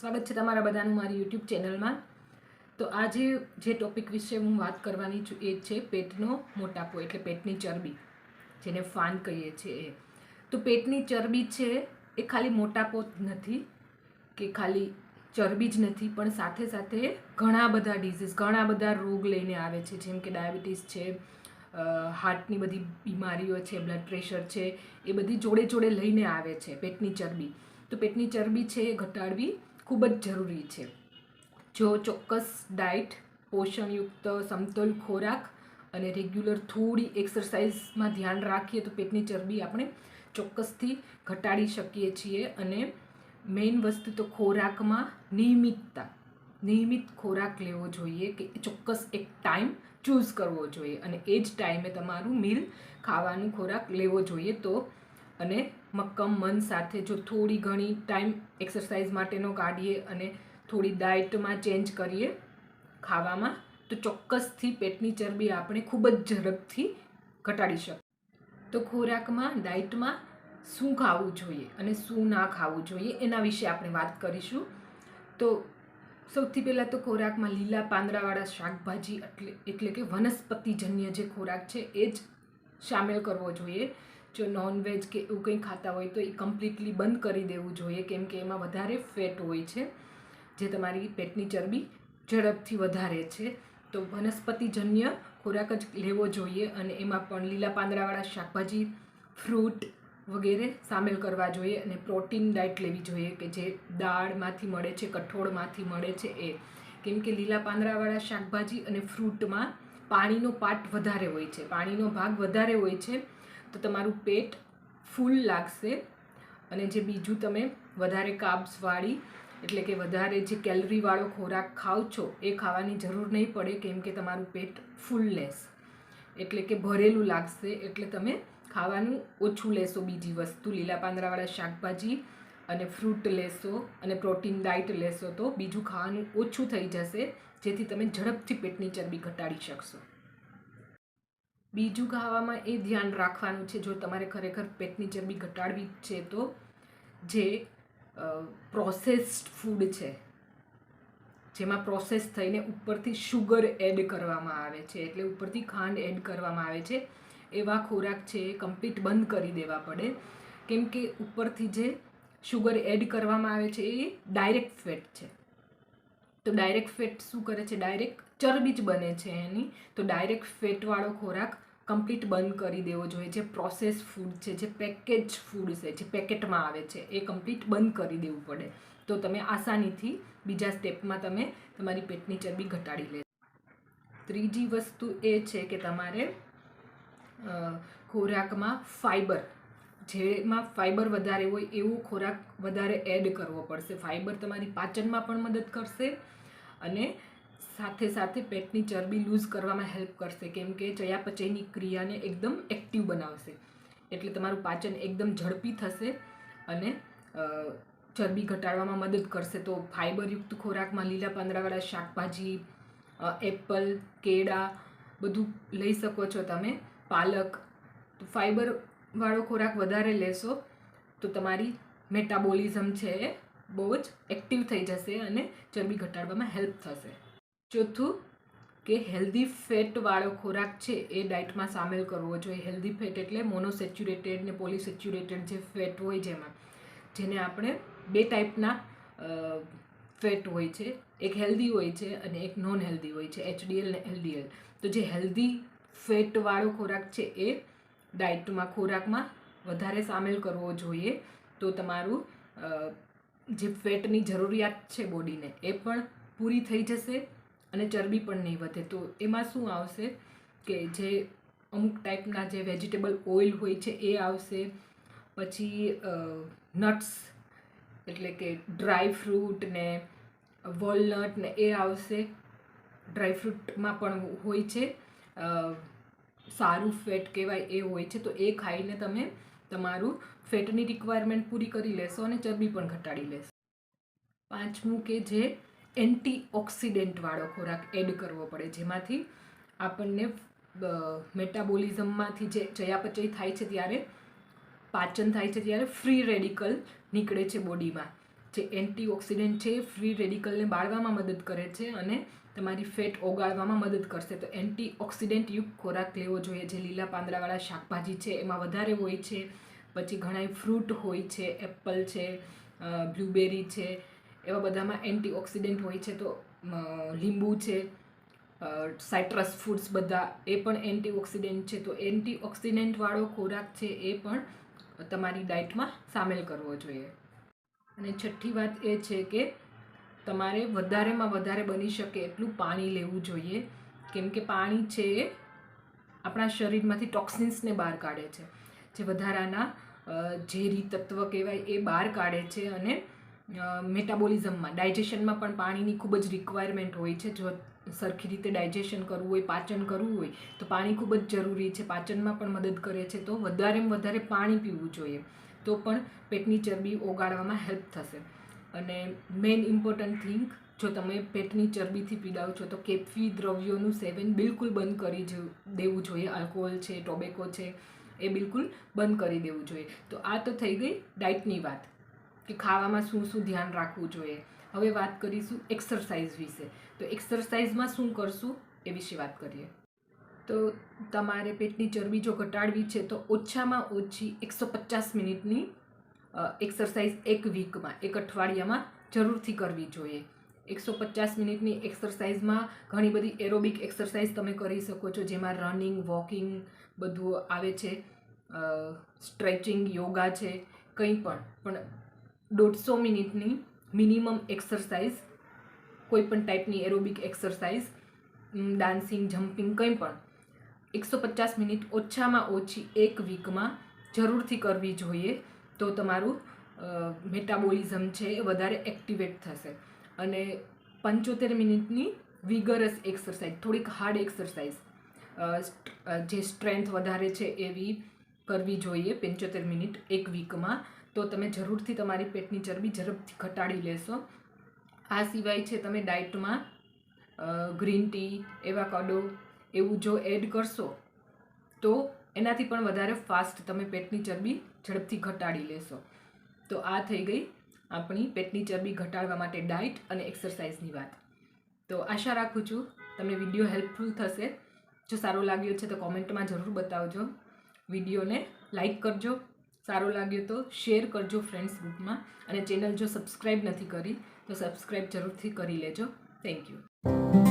સ્વાગત છે તમારા બધાનું મારી યુટ્યુબ ચેનલમાં। તો આજે જે ટોપિક વિશે હું વાત કરવાની છું એ છે પેટનો મોટાપો એટલે પેટની ચરબી, જેને ફાન કહીએ છીએ એ। તો પેટની ચરબી છે એ ખાલી મોટાપો જ નથી કે ખાલી ચરબી જ નથી, પણ સાથે સાથે ઘણા બધા ડિઝીઝ, ઘણા બધા રોગ લઈને આવે છે, જેમ કે ડાયાબિટીસ છે, હાર્ટની બધી બીમારીઓ છે, બ્લડ પ્રેશર છે, એ બધી જોડે જોડે લઈને આવે છે પેટની ચરબી। તો પેટની ચરબી છે એ ઘટાડવી ખૂબ જ જરૂરી છે। જો ચોક્કસ ડાયટ, પોષણયુક્ત સમતોલ ખોરાક અને રેગ્યુલર થોડી એક્સરસાઇઝમાં ધ્યાન રાખીએ તો પેટની ચરબી આપણે ચોક્કસથી ઘટાડી શકીએ છીએ। અને મેઇન વસ્તુ તો ખોરાકમાં નિયમિત ખોરાક લેવો જોઈએ, કે ચોક્કસ એક ટાઈમ ચૂઝ કરવો જોઈએ અને એ જ ટાઈમે તમારું મીલ ખાવાનું ખોરાક લેવો જોઈએ। તો અને મક્કમ મન સાથે જો થોડી ઘણી ટાઈમ એક્સરસાઇઝ માટેનો કાઢીએ અને થોડી ડાયટમાં ચેન્જ કરીએ ખાવામાં, તો ચોક્કસથી પેટની ચરબી આપણે ખૂબ જ ઝડપથી ઘટાડી શકીએ। તો ખોરાકમાં, ડાયટમાં શું ખાવું જોઈએ અને શું ના ખાવું જોઈએ એના વિશે આપણે વાત કરીશું। તો સૌથી પહેલાં તો ખોરાકમાં લીલા પાંદડાવાળા શાકભાજી એટલે કે વનસ્પતિજન્ય જે ખોરાક છે એ જ સામેલ કરવો જોઈએ। જો નોનવેજ કે એવું કંઈ ખાતા હોય તો એ કમ્પ્લીટલી બંધ કરી દેવું જોઈએ, કેમ કે એમાં વધારે ફેટ હોય છે જે તમારી પેટની ચરબી ઝડપથી વધારે છે। તો વનસ્પતિજન્ય ખોરાક જ લેવો જોઈએ અને એમાં પણ લીલા પાંદડાવાળા શાકભાજી, ફ્રૂટ વગેરે સામેલ કરવા જોઈએ। અને પ્રોટીન ડાયટ લેવી જોઈએ કે જે દાળમાંથી મળે છે, કઠોળમાંથી મળે છે એ, કેમ કે લીલા પાંદડાવાળા શાકભાજી અને ફ્રૂટમાં પાણીનો પાર્ટ વધારે હોય છે, પાણીનો ભાગ વધારે હોય છે, તો તમારું પેટ ફૂલ લાગશે। અને જે બીજું તમે વધારે કાર્બ્સવાળી એટલે કે વધારે જે કેલરીવાળો ખોરાક ખાઓ છો એ ખાવાની જરૂર નહીં પડે, કેમ કે તમારું પેટ ફૂલનેસ એટલે કે ભરેલું લાગશે, એટલે તમે ખાવાનું ઓછું લેશો। બીજી વસ્તુ લીલા પાંદડાવાળા શાકભાજી અને ફ્રૂટ લેશો અને પ્રોટીન ડાયટ લેશો તો બીજું ખાવાનું ઓછું થઈ જશે, જેથી તમે ઝડપથી પેટની ચરબી ઘટાડી શકશો। બીજું ખાવામાં એ ધ્યાન રાખવાનું છે, જો તમારે ખરેખર પેટની ચરબી ઘટાડવી છે તો જે પ્રોસેસ્ડ ફૂડ છે, જેમાં પ્રોસેસ થઈને ઉપરથી શુગર એડ કરવામાં આવે છે, એટલે ઉપરથી ખાંડ એડ કરવામાં આવે છે, એવા ખોરાક છે એ કમ્પ્લીટ બંધ કરી દેવા પડે, કેમ કે ઉપરથી જે શુગર એડ કરવામાં આવે છે એ ડાયરેક્ટ ફેટ છે। તો ડાયરેક્ટ ફેટ શું કરે છે? ડાયરેક્ટ ચરબી જ બને છે એની। તો ડાયરેક્ટ ફેટવાળો ખોરાક કમ્પ્લીટ બંધ કરી દેવો જોઈએ। જે પ્રોસેસ ફૂડ છે, જે પેકેજ ફૂડ છે, જે પેકેટમાં આવે છે એ કમ્પ્લીટ બંધ કરી દેવું પડે, તો તમે આસાનીથી બીજા સ્ટેપમાં તમે તમારી પેટની ચરબી ઘટાડી લેશો। ત્રીજી વસ્તુ એ છે કે તમારે ખોરાકમાં ફાઈબર, જેમાં ફાઈબર વધારે હોય એવો ખોરાક વધારે એડ કરવો પડશે। ફાઈબર તમારી પાચનમાં પણ મદદ કરશે અને સાથે સાથે પેટની ચરબી લૂઝ કરવામાં હેલ્પ કરશે, કેમ કે ચયાપચયની ક્રિયાને એકદમ એક્ટિવ બનાવશે, એટલે તમારું પાચન એકદમ ઝડપી થશે અને ચરબી ઘટાડવામાં મદદ કરશે। તો ફાઈબરયુક્ત ખોરાકમાં લીલા પાંદડાવાળા શાકભાજી, એપલ, કેળા બધું લઈ શકો છો તમે, પાલક। તો ફાઈબરવાળો ખોરાક વધારે લેશો તો તમારી મેટાબોલિઝમ છે એ બહુ જ એક્ટિવ થઈ જશે અને ચરબી ઘટાડવામાં હેલ્પ થશે। ચોથું કે હેલ્ધી ફેટવાળો ખોરાક છે એ ડાયટમાં સામેલ કરવો જોઈએ। હેલ્ધી ફેટ એટલે મોનોસેચ્યુરેટેડ ને પોલીસેચ્યુરેટેડ જે ફેટ હોય, જેને આપણે બે ટાઈપના ફેટ હોય છે, એક હેલ્ધી હોય છે અને એક નોન હેલ્ધી હોય છે, HDL ને LDL। તો જે હેલ્ધી ફેટવાળો ખોરાક છે એ ડાયટમાં, ખોરાકમાં વધારે સામેલ કરવો જોઈએ, તો તમારું જે ફેટની જરૂરિયાત છે બોડીને એ પણ પૂરી થઈ જશે અને ચરબી પણ નહીં વધે। તો એમાં શું આવશે કે જે અમુક ટાઈપના જે વેજીટેબલ ઓઇલ હોય છે એ આવશે, પછી નટ્સ એટલે કે ડ્રાય ફ્રૂટ ને વોલનટ ને એ આવશે। ડ્રાય ફ્રૂટમાં પણ હોય છે સારું ફેટ કહેવાય એ હોય છે, તો એ ખાઈને તમે તમારું ફેટની રિક્વાયરમેન્ટ પૂરી કરી લેશો અને ચરબી પણ ઘટાડી લેશો। પાંચમું કે જે એન્ટીઓક્સિડન્ટવાળો ખોરાક એડ કરવો પડે, જેમાંથી આપણને મેટાબોલિઝમમાંથી જે ચયાપચય થાય છે ત્યારે, પાચન થાય છે ત્યારે ફ્રી રેડિકલ નીકળે છે બોડીમાં, જે એન્ટીઓક્સિડન્ટ છે ફ્રી રેડિકલને બાળવામાં મદદ કરે છે અને તમારી ફેટ ઓગાળવામાં મદદ કરશે. તો એન્ટીઓક્સિડન્ટયુક્ત ખોરાક લેવો જોઈએ. જે લીલા પાંદડાવાળા શાકભાજી છે એમાં વધારે હોય છે. પછી ઘણા ફ્રૂટ હોય છે, એપલ છે, બ્લુબેરી છે, એવા બધામાં એન્ટીઓક્સિડન્ટ હોય છે. તો લીંબુ છે, સાઇટ્રસ ફૂડ્સ બધા એ પણ એન્ટીઓક્સિડન્ટ છે. તો એન્ટીઓક્સિડન્ટવાળો ખોરાક છે એ પણ તમારી ડાયટમાં સામેલ કરવો જોઈએ. અને છઠ્ઠી વાત એ છે કે તમારે વધારેમાં વધારે બની શકે એટલું પાણી લેવું જોઈએ. કેમ કે પાણી છે એ આપણા શરીરમાંથી ટોક્સિન્સને બહાર કાઢે છે. જે વધારાના ઝેરી તત્વ કહેવાય એ બહાર કાઢે છે. અને મેટાબોલિઝમમાં, ડાયજેશનમાં પણ પાણીની ખૂબ જ રિક્વાયરમેન્ટ હોય છે. જો સરખી રીતે ડાયજેશન કરવું હોય, પાચન કરવું હોય તો પાણી ખૂબ જ જરૂરી છે. પાચનમાં પણ મદદ કરે છે. તો વધારેમાં વધારે પાણી પીવું જોઈએ. તો પણ પેટની ચરબી ઓગાળવામાં હેલ્પ થશે. અને મેઇન ઇમ્પોર્ટન્ટ થિંગ, જો તમે પેટની ચરબીથી પીડાવ છો તો કેફી દ્રવ્યોનું સેવન બિલકુલ બંધ કરી દેવું જોઈએ. આલ્કોહોલ છે, ટોબેકો છે, એ બિલકુલ બંધ કરી દેવું જોઈએ. તો આ તો થઈ ગઈ ડાયટની વાત, કે ખાવામાં શું શું ધ્યાન રાખવું જોઈએ. હવે વાત કરીશું એક્સરસાઇઝ વિશે. તો એક્સરસાઇઝમાં શું કરશું એ વિશે વાત કરીએ. તો તમારે પેટની ચરબી જો ઘટાડવી છે તો ઓછામાં ઓછી 150 મિનિટની એક્સરસાઇઝ એક વીકમાં, એક અઠવાડિયામાં જરૂરથી કરવી જોઈએ. 150 મિનિટની એક્સરસાઇઝમાં ઘણી બધી એરોબિક એક્સરસાઇઝ તમે કરી શકો છો, જેમાં રનિંગ, વોકિંગ બધું આવે છે, સ્ટ્રેચિંગ, યોગા છે, કંઈ પણ 150 મિનિટની મિનિમમ એક્સરસાઇઝ, કોઈ પણ ટાઈપની એરોબિક એક્સરસાઇઝ, ડાન્સિંગ, જમ્પિંગ, કંઈ પણ 150 મિનિટ ઓછામાં ઓછી એક વીકમાં જરૂરથી કરવી જોઈએ. તો તમારું મેટાબોલિઝમ છે એ વધારે એક્ટિવેટ થશે. અને 75 મિનિટની વિગરસ એક્સરસાઇઝ, થોડીક હાર્ડ એક્સરસાઇઝ, જે સ્ટ્રેન્થ વધારે છે એવી કરવી જોઈએ 75 મિનિટ એક વીકમાં. તો તમે જરૂરથી તમારી પેટની ચરબી ઝડપથી ઘટાડી લેશો. આ સિવાય છે તમે ડાયટમાં ગ્રીન ટી, એવાકાડો એવું જો એડ કરશો તો એનાથી પણ વધારે ફાસ્ટ તમે પેટની ચરબી ઝડપથી ઘટાડી લેશો. તો આ થઈ ગઈ આપણી પેટની ચરબી ઘટાડવા માટે ડાયટ અને એક્સરસાઇઝની વાત. તો આશા રાખું છું તમને વિડીયો હેલ્પફુલ થશે. જો સારો લાગ્યો છે તો કોમેન્ટમાં જરૂર બતાવજો. વિડીયોને લાઈક કરજો, સારો લાગ્યો તો શેર કરજો ફ્રેન્ડ્સ ગ્રુપમાં. અને ચેનલ જો સબસ્ક્રાઈબ નથી કરી તો સબસ્ક્રાઈબ જરૂરથી કરી લેજો. Thank you.